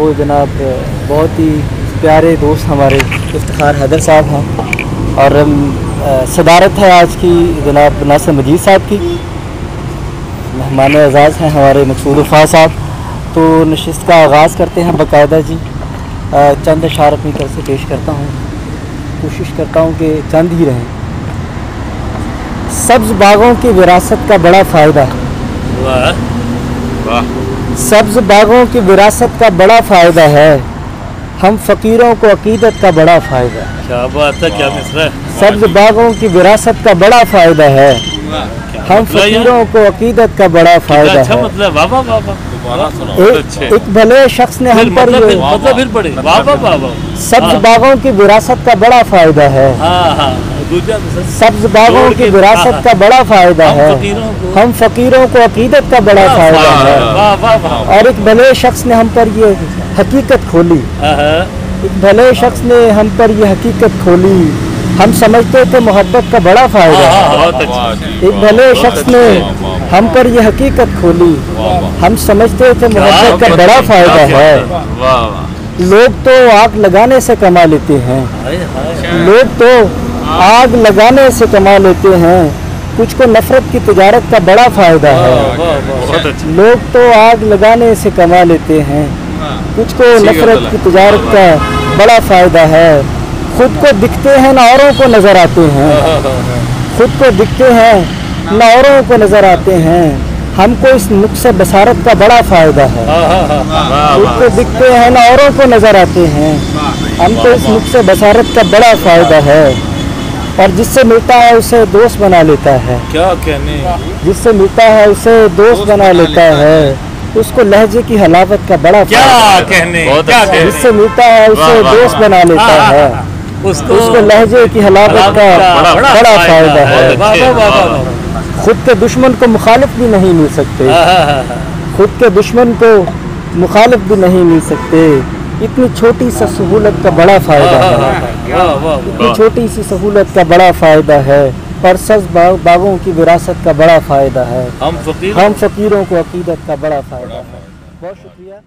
वो जनाब बहुत ही प्यारे दोस्त हमारे इफ्तिखार हैदर साहब हैं और सदारत है आज की जनाब नासिर मजीद साहब की। मेहमान एजाज़ हैं हमारे मकसूद वफ़ा साहब। तो नशिस्त का आगाज़ करते हैं बाकायदा जी। चंद अशार अपनी तरफ से पेश करता हूँ, कोशिश करता हूँ कि चंद ही रहें। सब्ज़ बागों की विरासत का बड़ा फ़ायदा है। सब्ज़ बागों की विरासत का बड़ा फ़ायदा है, हम फ़कीरों को अकीदत का बड़ा फ़ायदा है। क्या बात है, क्या मिसरा है। सब्ज़ बागों की विरासत का बड़ा फ़ायदा है, हम फ़कीरों को अकीदत का बड़ा फ़ायदा अच्छा है। मतलब वाह वाह वाह एक भले शख्स ने हम पर ये मतलब फिर पड़े वाह वाह वाह वाह। सब्ज़ बागों की विरासत का बड़ा फ़ायदा है। सब्ज़ बागों की विरासत का बड़ा फ़ायदा है, हम फ़कीरों को अकीदत का बड़ा फ़ायदा है। और एक भले शख्स ने हम पर ये हकीकत खोली, एक भले शख्स ने हम पर ये हकीकत खोली, हम समझते थे मोहब्बत का बड़ा फ़ायदा है। एक भले शख्स ने हम पर ये हकीकत खोली, हम समझते थे मोहब्बत का बड़ा फ़ायदा है। लोग तो आग लगाने से कमा लेते हैं, लोग तो आग लगाने से कमा लेते हैं, कुछ को नफरत की तिजारत का बड़ा फ़ायदा है। लोग तो आग लगाने से कमा लेते हैं, कुछ को नफरत की तिजारत का बड़ा फ़ायदा है। खुद को दिखते हैं ना औरों को नज़र आते हैं, खुद को दिखते हैं ना औरों को नज़र आते हैं, हमको इस नुक्से बसारत का बड़ा फ़ायदा है। खुद को दिखते हैं ना औरों को नज़र आते हैं, हमको इस नुक्से बसारत का बड़ा फ़ायदा है। और जिससे मिलता है उसे दोस्त बना लेता है, क्या कहने, जिससे मिलता है उसे दोस्त बना लेता है, उसको लहजे की हलावत का बड़ा क्या कहने, जिससे मिलता है उसे दोस्त बना लेता है, उसको लहजे की हलावत का बड़ा फ़ायदा है। खुद के दुश्मन को मुखालिफ भी नहीं मिल सकते, खुद के दुश्मन को मुखालिफ भी नहीं मिल सकते, इतनी छोटी सी सहूलत का बड़ा फ़ायदा है। इतनी छोटी सी सहूलत का बड़ा फ़ायदा है, पर सब्ज़ बागों की विरासत का बड़ा फ़ायदा है, हम फ़कीरों को अकीदत का बड़ा फ़ायदा है। बहुत शुक्रिया।